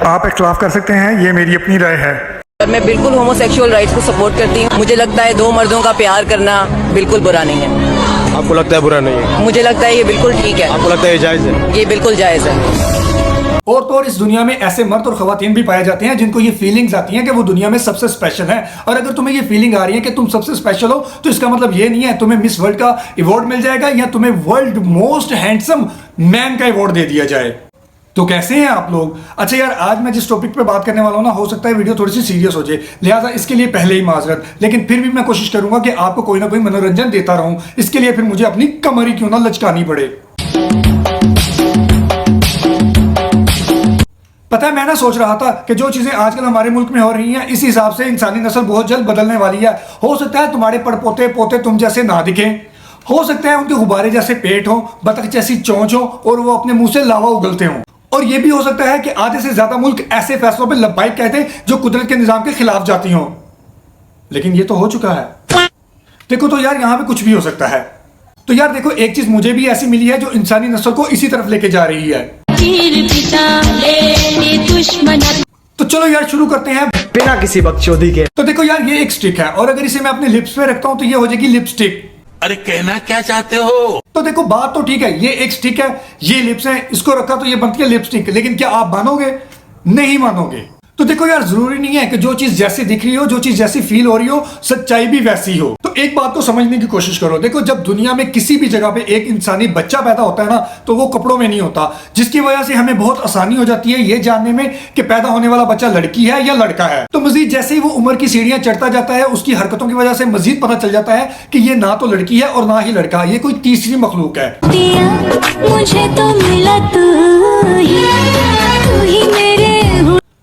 आप इख्तलाफ कर सकते हैं, ये मेरी अपनी राय है। मैं बिल्कुल होमोसेक्सुअल राइट्स को सपोर्ट करती हूँ। मुझे लगता है दो मर्दों का प्यार करना बिल्कुल बुरा नहीं है। आपको लगता है बुरा नहीं है? मुझे लगता है ये बिल्कुल ठीक है। आपको लगता है ये जायज़ है? ये बिल्कुल जायज़ है। और तो और इस दुनिया में ऐसे मर्द और खवातीन भी पाए जाते हैं जिनको ये फीलिंग्स आती हैं कि वो दुनिया में सबसे स्पेशल है। और अगर तुम्हें ये फीलिंग आ रही है कि तुम सबसे स्पेशल हो, तो इसका मतलब ये नहीं है तुम्हें मिस वर्ल्ड का अवार्ड मिल जाएगा या तुम्हें वर्ल्ड मोस्ट हैंडसम मैन का अवार्ड दे दिया जाए। तो कैसे हैं आप लोग? अच्छा यार, आज मैं जिस टॉपिक पे बात करने वाला हूं ना, हो सकता है वीडियो थोड़ी सी सीरियस हो जाए, लिहाजा इसके लिए पहले ही माजरत। लेकिन फिर भी मैं कोशिश करूंगा कि आपको कोई ना कोई मनोरंजन देता रहूं। इसके लिए फिर मुझे अपनी कमर ही क्यों ना लचकानी पड़े। पता है, मैं ना सोच रहा था कि जो चीजें आजकल हमारे मुल्क में हो रही हैं, इस हिसाब से इंसानी नस्ल बहुत जल्द बदलने वाली है। हो सकता है तुम्हारे पड़पोते पोते तुम जैसे ना दिखें, हो सकता है उनके गुब्बारे जैसे पेट हो, बतख जैसी चोंच हो और वो अपने मुंह से लावा उगलते हों। और ये भी हो सकता है कि आधे से ज्यादा मुल्क ऐसे फैसलों पे लब्बाइक कहते हैं जो कुदरत के निजाम के खिलाफ जाती हों। लेकिन ये तो हो चुका है। देखो तो यार, यहां पे कुछ भी हो सकता है। तो यार देखो, एक चीज मुझे भी ऐसी मिली है जो इंसानी नस्ल को इसी तरफ लेके जा रही है। तो चलो यार शुरू करते हैं बिना किसी बकचोदी के। तो देखो यार, ये एक स्टिक है और अगर इसे मैं अपने लिप्स पे रखता हूं तो ये हो जाएगी लिपस्टिक। अरे कहना क्या चाहते हो? तो देखो बात तो ठीक है, ये एक स्टिक है, ये लिप्स है, इसको रखा तो ये बनती है लिपस्टिक। लेकिन क्या आप मानोगे? नहीं मानोगे। तो देखो यार, जरूरी नहीं है कि जो चीज जैसी दिख रही हो, जो चीज जैसी फील हो रही हो, सच्चाई भी वैसी हो। तो एक बात को समझने की कोशिश करो। देखो, जब दुनिया में किसी भी जगह पे एक इंसानी बच्चा पैदा होता है ना, तो वो कपड़ों में नहीं होता, जिसकी वजह से हमें बहुत आसानी हो जाती है ये जानने में कि पैदा होने वाला बच्चा लड़की है या लड़का है। तो मजीद जैसे ही वो उम्र की सीढ़ियां चढ़ता जाता है, उसकी हरकतों की वजह से मजीद पता चल जाता है कि ये ना तो लड़की है और ना ही लड़का, ये कोई तीसरी मखलूक है। मुझे तो मिला तू ही मेरे।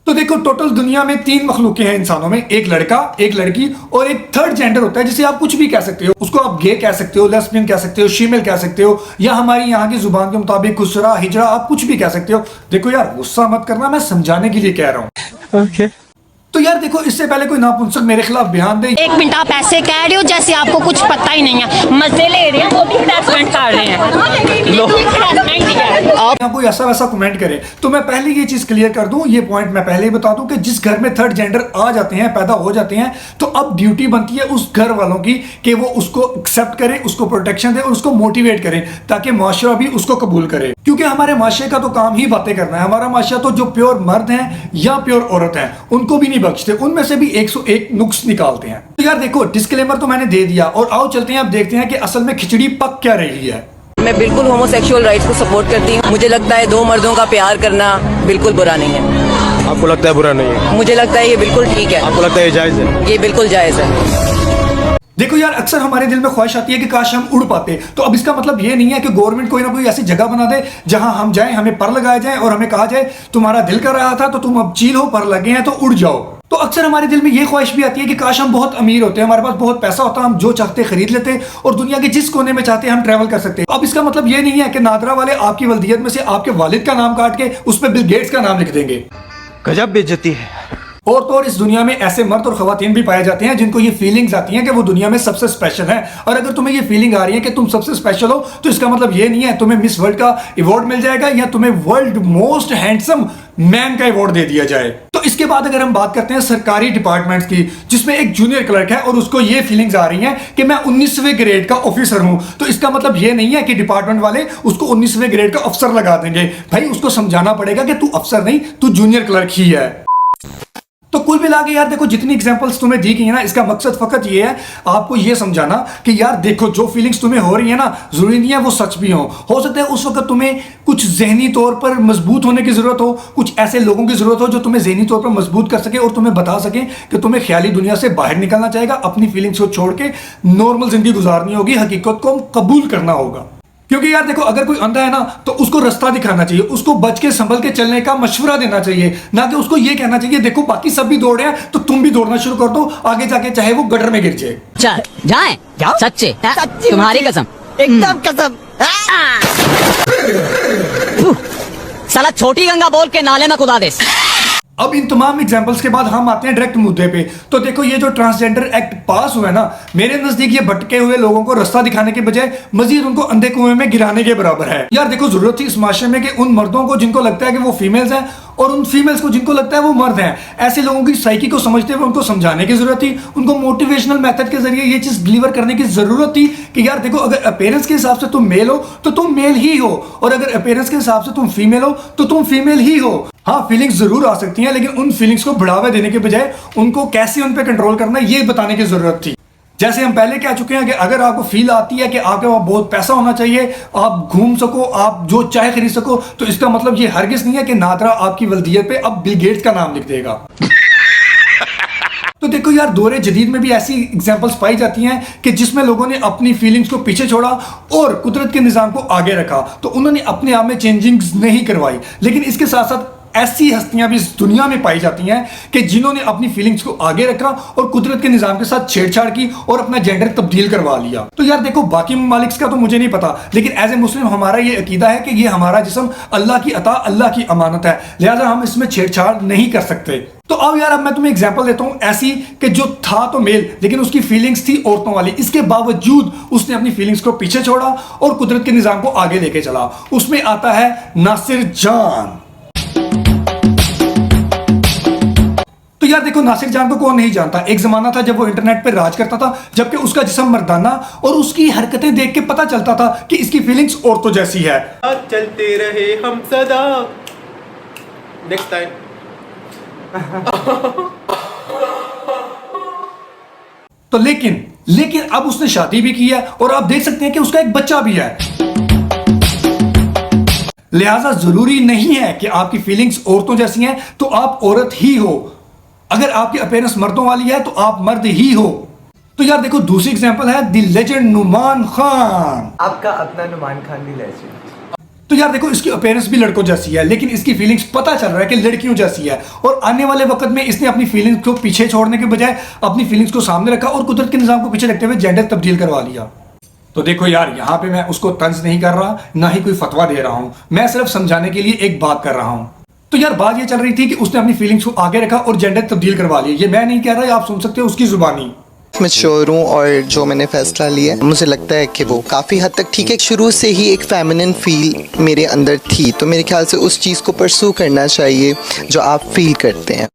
तो देखो, टोटल दुनिया में 3 मखलूकें हैं इंसानों में, एक लड़का, एक लड़की और एक थर्ड जेंडर होता है जिसे आप कुछ भी कह सकते हो। उसको आप गे कह सकते हो, लेस्बियन कह सकते हो, फीमेल कह सकते हो, या हमारी यहाँ की जुबान के मुताबिक खुसरा, हिजरा, आप कुछ भी कह सकते हो। देखो यार, गुस्सा मत करना, मैं समझाने के लिए कह रहा हूँ। ओके। तो यार देखो, इससे पहले कोई नापुंसक मेरे खिलाफ बयान दे। 1 मिनट आप ऐसे कह रहे हो जैसे आपको कुछ पता ही नहीं है, मजे ले रहे हैं, वो भी हरासमेंट कर रहे हैं। आप यहाँ कोई ऐसा वैसा कमेंट करे तो मैं पहले ये चीज क्लियर कर दूं, ये पॉइंट मैं पहले ही बता दूं कि जिस घर में थर्ड जेंडर आ जाते हैं, पैदा हो जाते हैं, तो अब ड्यूटी बनती है उस घर वालों की कि वो उसको एक्सेप्ट करें, उसको प्रोटेक्शन दे और उसको मोटिवेट करें ताकि माशरा भी उसको कबूल करे। क्योंकि हमारे माशरे का तो काम ही बातें करना है। हमारा माशरा तो जो प्योर मर्द हैं या प्योर औरत हैं, उनको भी नहीं बख्शते, उनमें से भी 101 नुक्स निकालते हैं। तो यार देखो, डिस्क्लेमर तो मैंने दे दिया और आओ चलते हैं, अब देखते हैं कि असल में खिचड़ी पक क्या रही है। मैं बिल्कुल होमोसेक्सुअल राइट्स को सपोर्ट करती हूँ। मुझे लगता है दो मर्दों का प्यार करना बिल्कुल बुरा नहीं है। आपको लगता है बुरा नहीं है? मुझे लगता है ये बिल्कुल ठीक है। आपको लगता है ये जायज़ है? ये बिल्कुल जायज़ है। देखो यार, अक्सर हमारे दिल में ख्वाहिश आती है कि काश हम उड़ पाते। तो अब इसका मतलब ये नहीं है कि गवर्नमेंट कोई ना कोई ऐसी जगह बना दे जहां हम जाएं, हमें पर लगाया जाए और हमें कहा जाए तुम्हारा दिल कर रहा था तो तुम अब चील हो, पर लगे हैं तो उड़ जाओ। तो अक्सर हमारे दिल में ये ख्वाहिश भी आती है कि काश हम बहुत अमीर होते, हमारे पास बहुत पैसा होता, हम जो चाहते खरीद लेते और दुनिया के जिस कोने में चाहते हम ट्रैवल कर सकते। अब इसका मतलब ये नहीं है कि नादरा वाले आपकी वल्दियत में से आपके वालिद का नाम काट के उस पर बिल गेट्स का नाम लिख देंगे। गजब बेइज्जती है। और तो और इस दुनिया में ऐसे मर्द और खवातीन भी पाए जाते हैं जिनको ये फीलिंग्स आती हैं कि वो दुनिया में सबसे स्पेशल है। और अगर तुम्हें ये फीलिंग आ रही है कि तुम सबसे स्पेशल हो, तो इसका मतलब ये नहीं है तुम्हें मिस वर्ल्ड का अवार्ड मिल जाएगा या तुम्हें वर्ल्ड मोस्ट हैंडसम मैन का अवार्ड दे दिया जाए। तो इसके बाद अगर हम बात करते हैं सरकारी डिपार्टमेंट्स की, जिसमें एक जूनियर क्लर्क है और उसको ये फीलिंग्स आ रही हैं कि मैं 19वें ग्रेड का ऑफिसर हूं, तो इसका मतलब ये नहीं है कि डिपार्टमेंट वाले उसको 19वें ग्रेड का अफसर लगा देंगे। भाई, उसको समझाना पड़ेगा कि तू अफसर नहीं, तू जूनियर क्लर्क ही है। तो कुल मिला के यार देखो, जितनी एग्जांपल्स तुम्हें दी गई है ना, इसका मकसद फकत ये है आपको ये समझाना कि यार देखो, जो फीलिंग्स तुम्हें हो रही है ना, जरूरी नहीं है वो सच भी हो सकता है उस वक्त तुम्हें कुछ जहनी तौर पर मजबूत होने की जरूरत हो, कुछ ऐसे लोगों की जरूरत हो जो तुम्हें जहनी तौर पर मजबूत कर सके और तुम्हें बता सके कि तुम्हें ख्याली दुनिया से बाहर निकलना चाहिए, अपनी फीलिंग्स को छोड़ के नॉर्मल जिंदगी गुजारनी होगी, हकीकत को कबूल करना होगा। क्योंकि यार देखो, अगर कोई अंधा है ना, तो उसको रास्ता दिखाना चाहिए, उसको बच के संभल के चलने का मशवरा देना चाहिए, ना कि उसको ये कहना चाहिए देखो बाकी सब भी दौड़ रहे हैं तो तुम भी दौड़ना शुरू कर दो, आगे जाके चाहे वो गटर में गिर जाए। जाए सच्चे तुम्हारी कसम, एकदम कसम। साला छोटी गंगा बोल के नाले में कुदा दे। अब इन तमाम एग्जांपल्स के बाद हम आते हैं डायरेक्ट मुद्दे पे। तो देखो ये जो ट्रांसजेंडर एक्ट पास हुआ है ना, मेरे नजदीक ये भटके हुए लोगों को रास्ता दिखाने के बजाय मजीद उनको अंधे कुएं में गिराने के बराबर है। यार देखो जरूरत थी इस माशरे में कि उन मर्दों को जिनको लगता है कि वो फीमेल्स हैं और उन फीमेल्स को जिनको लगता है वो मर्द हैं, ऐसे लोगों की साइकी को समझते हुए उनको समझाने की जरूरत थी, उनको मोटिवेशनल मेथड के जरिए ये चीज डिलीवर करने की जरूरत थी कि यार देखो अगर अपीयरेंस के हिसाब से तुम मेल हो तो तुम मेल ही हो, और अगर अपीयरेंस के हिसाब से तुम फीमेल हो तो तुम फीमेल ही हो। हाँ फीलिंग्स जरूर आ सकती हैं, लेकिन उन फीलिंग्स को बढ़ावा देने के बजाय उनको कैसे उन पे कंट्रोल करना है ये बताने की जरूरत थी। जैसे हम पहले कह चुके हैं कि अगर आपको फील आती है कि आपके पास बहुत पैसा होना चाहिए, आप घूम सको, आप जो चाहे खरीद सको, तो इसका मतलब ये हरगिज नहीं है कि नादरा आपकी वल्दियत पे अब बिल गेट्स का नाम लिख देगा। तो देखो यार दौरे जदीद में भी ऐसी एग्जांपल्स पाई जाती हैं कि जिसमें लोगों ने अपनी फीलिंग्स को पीछे छोड़ा और कुदरत के निज़ाम को आगे रखा, तो उन्होंने अपने आप में चेंजिंग्स नहीं करवाई। लेकिन इसके साथ साथ ऐसी हस्तियां भी इस दुनिया में पाई जाती हैं कि जिन्होंने अपनी फीलिंग्स को आगे रखा और कुदरत के निज़ाम के साथ छेड़छाड़ की और अपना जेंडर तब्दील करवा लिया। तो यार देखो बाकी ममालिक का तो मुझे नहीं पता, लेकिन एज ए मुस्लिम हमारा ये अकीदा है कि ये हमारा जिस्म अल्लाह की अता, अल्लाह की अमानत है, लिहाजा हम इसमें छेड़छाड़ नहीं कर सकते। तो अब यार अब मैं तुम्हें एग्जांपल देता हूं ऐसी कि जो था तो मेल लेकिन उसकी फीलिंग्स थी औरतों वाली, इसके बावजूद उसने अपनी फीलिंग्स को पीछे छोड़ा और कुदरत के निज़ाम को आगे लेके चला। उसमें आता है नासिर जान। तो यार देखो नासिर जान को कौन नहीं जानता। एक जमाना था जब वो इंटरनेट पे राज करता था, जबकि उसका जिस्म मर्दाना और उसकी हरकतें देख के पता चलता था कि इसकी फीलिंग्स औरतों जैसी है। चलते रहे हम सदा। Next time. तो लेकिन अब उसने शादी भी की है और आप देख सकते हैं कि उसका एक बच्चा भी है। लिहाजा जरूरी नहीं है कि आपकी फीलिंग्स औरतों जैसी हैं तो आप औरत ही हो। अगर आपकी अपीयरेंस मर्दों वाली है तो आप मर्द ही हो। तो यार देखो दूसरी एग्जांपल है द लेजेंड नुमान खान। आपका अपना नुमान खान भी लेजेंड। तो यार देखो इसकी अपीयरेंस भी लड़कों जैसी है, लेकिन इसकी फीलिंग्स पता चल रहा है कि लड़कियों जैसी है, और आने वाले वक्त में इसने अपनी फीलिंग्स को पीछे छोड़ने के बजाय अपनी फीलिंग्स को सामने रखा और कुदरत के निज़ाम को पीछे रखते हुए जेंडर तब्दील करवा लिया। तो देखो यार यहाँ पे मैं उसको तंज नहीं कर रहा, ना ही कोई फतवा दे रहा हूं, मैं सिर्फ समझाने के लिए एक बात कर रहा हूं। तो यार बात ये चल रही थी कि उसने अपनी फीलिंग्स को आगे रखा और जेंडर तब्दील करवा लिया। ये मैं नहीं कह रहा, आप सुन सकते हो उसकी जुबानी। मैं श्योर हूँ और जो मैंने फैसला लिया मुझे लगता है कि वो काफ़ी हद तक ठीक है। शुरू से ही एक फेमिनिन फील मेरे अंदर थी, तो मेरे ख्याल से उस चीज़ को परसू करना चाहिए जो आप फील करते हैं।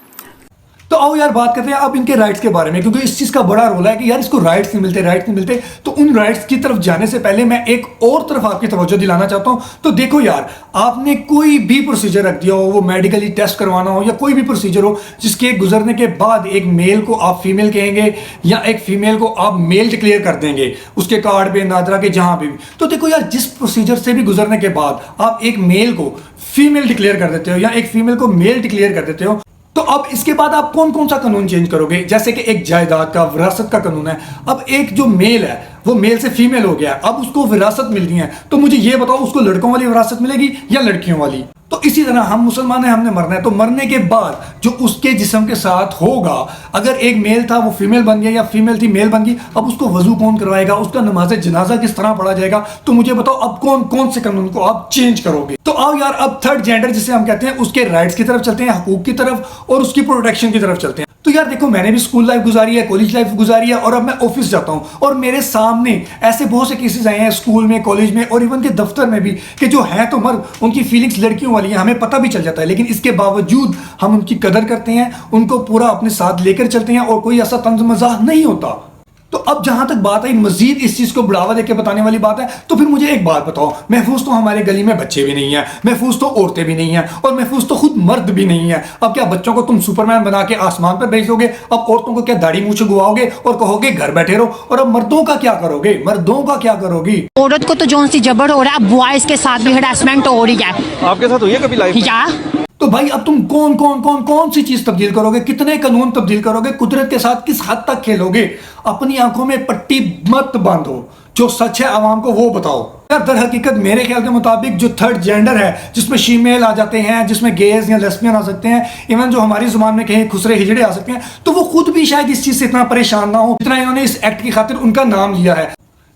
तो आओ यार बात करते हैं अब इनके राइट्स के बारे में, क्योंकि इस चीज़ का बड़ा रोल है कि यार इसको राइट्स नहीं मिलते। तो उन राइट्स की तरफ जाने से पहले मैं एक और तरफ आपकी तवज्जो दिलाना चाहता हूं। तो देखो यार आपने कोई भी प्रोसीजर रख दिया हो, वो मेडिकली टेस्ट करवाना हो या कोई भी प्रोसीजर हो जिसके गुजरने के बाद एक मेल को आप फीमेल कहेंगे या एक फीमेल को आप मेल डिक्लेयर कर देंगे उसके कार्ड पे, नादरा के, जहां पे भी। तो देखो यार जिस प्रोसीजर से भी गुजरने के बाद आप एक मेल को फीमेल डिक्लेयर कर देते हो या एक फीमेल को मेल डिक्लेयर कर देते हो, तो अब इसके बाद आप कौन कौन सा कानून चेंज करोगे। जैसे कि एक जायदाद का, विरासत का कानून है। अब एक जो मेल है वो मेल से फीमेल हो गया, अब उसको विरासत मिलती है। तो मुझे ये बताओ उसको लड़कों वाली विरासत मिलेगी या लड़कियों वाली। तो इसी तरह हम मुसलमान हैं, हमने मरना है, तो मरने के बाद जो उसके जिस्म के साथ होगा, अगर एक मेल था वो फीमेल बन गया या फीमेल थी मेल बन गई, अब उसको वजू कौन करवाएगा, उसका नमाज जनाजा किस तरह पढ़ा जाएगा। तो मुझे बताओ अब कौन कौन से कानून को आप चेंज करोगे। तो आओ यार अब थर्ड जेंडर जिसे हम कहते हैं उसके राइट्स की तरफ चलते हैं, हकूक की तरफ और उसकी प्रोटेक्शन की तरफ चलते हैं। तो यार देखो मैंने भी स्कूल लाइफ गुजारी है, कॉलेज लाइफ गुजारी है, और अब मैं ऑफिस जाता हूं और मेरे सामने ऐसे बहुत से केसेस आए हैं स्कूल में, कॉलेज में और इवन के दफ्तर में भी कि जो हैं तो मर्द, उनकी फीलिंग्स लड़कियों वाली हैं, हमें पता भी चल जाता है, लेकिन इसके बावजूद हम उनकी कदर करते हैं, उनको पूरा अपने साथ लेकर चलते हैं और कोई ऐसा तंज मजाक नहीं होता। तो अब जहां तक बात आई मजीद इस चीज को बढ़ावा देकर बताने वाली बात है, तो फिर मुझे एक बात बताओ, महफूज तो हमारे गली में बच्चे भी नहीं है, महफूज तो औरतें भी नहीं है और महफूज तो खुद मर्द भी नहीं है। अब क्या बच्चों को तुम सुपरमैन बना के आसमान पर भेज दोगे? अब औरतों को क्या दाढ़ी मूंछ गुवाओगे और कहोगे घर बैठे रहो? और अब मर्दों का क्या करोगे? मर्दों का क्या करोगी? औरत को तो जो सी जबर हो रहा है, बॉयज के साथ भी हरासमेंट हो रही है। आपके साथ हुई है कभी लाइफ? या तो भाई अब तुम कौन सी चीज तब्दील करोगे, कितने कानून तब्दील करोगे, कुदरत के साथ किस हद तक खेलोगे? अपनी आंखों में पट्टी मत बांधो, जो सच है आवाम को वो बताओ। यार दर हकीकत मेरे ख्याल के मुताबिक जो थर्ड जेंडर है जिसमें फीमेल आ जाते हैं, जिसमें गेज या लेस्बियन आ सकते हैं, इवन जो हमारी जुबान में कहीं खुसरे हिजड़े आ सकते हैं, तो वो खुद भी शायद इस चीज से इतना परेशान ना हो जितना इन्होंने इस एक्ट की खातिर उनका नाम लिया है।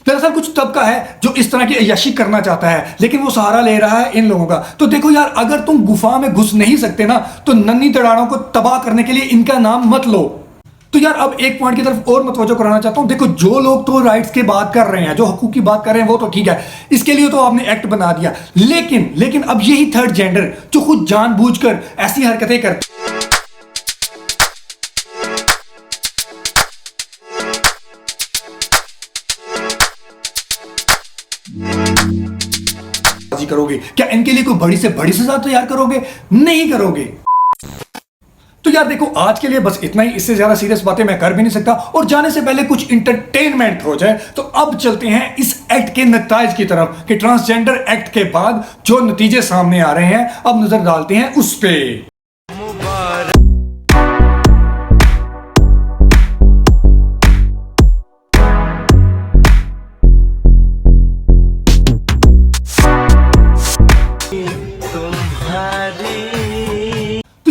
दरअसल कुछ तबका है जो इस तरह की अय्याशी करना चाहता है, लेकिन वो सहारा ले रहा है इन लोगों का। तो देखो यार, अगर तुम गुफा में घुस नहीं सकते ना, तो नन्ही तड़ाड़ों को तबाह करने के लिए इनका नाम मत लो। तो यार अब एक पॉइंट की तरफ और मतवज्जो कराना चाहता हूं। देखो, जो लोग तो राइट्स की बात कर रहे हैं, जो हकूक की बात कर रहे हैं, वो तो ठीक है, इसके लिए तो आपने एक्ट बना दिया। लेकिन अब यही थर्ड जेंडर जो खुद जानबूझकर ऐसी हरकतें करते करोगे, क्या इनके लिए कोई बड़ी से बड़ी सजा तैयार करोगे? नहीं करोगे। तो यार देखो, आज के लिए बस इतना ही, इससे ज्यादा सीरियस बातें मैं कर भी नहीं सकता। और जाने से पहले कुछ इंटरटेनमेंट हो जाए, तो अब चलते हैं इस एक्ट के नतीजे की तरफ कि ट्रांसजेंडर एक्ट के बाद जो नतीजे सामने आ रहे हैं, अब नजर डालते हैं उस पे।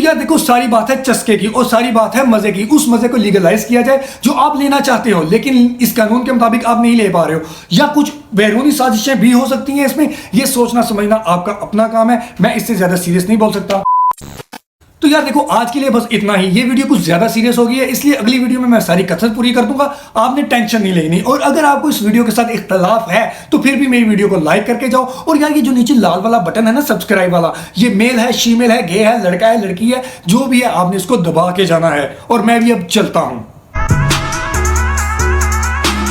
यार देखो, सारी बात है चस्के की और सारी बात है मजे की। उस मजे को लीगलाइज किया जाए जो आप लेना चाहते हो, लेकिन इस कानून के मुताबिक आप नहीं ले पा रहे हो, या कुछ बैरूनी साजिशें भी हो सकती हैं इसमें। ये सोचना समझना आपका अपना काम है, मैं इससे ज्यादा सीरियस नहीं बोल सकता। तो यार देखो, आज के लिए बस इतना ही। ये वीडियो कुछ ज्यादा सीरियस हो गई है, इसलिए अगली वीडियो में मैं सारी कसरत पूरी कर दूंगा। आपने टेंशन नहीं लेनी। और अगर आपको इस वीडियो के साथ इख्तलाफ है तो फिर भी मेरी वीडियो को लाइक करके जाओ। और यार, ये जो नीचे लाल वाला बटन है ना, सब्सक्राइब वाला, ये मेल है, फीमेल है, गे है, लड़का है, लड़की है, जो भी है, आपने इसको दबा के जाना है। और मैं भी अब चलता हूं।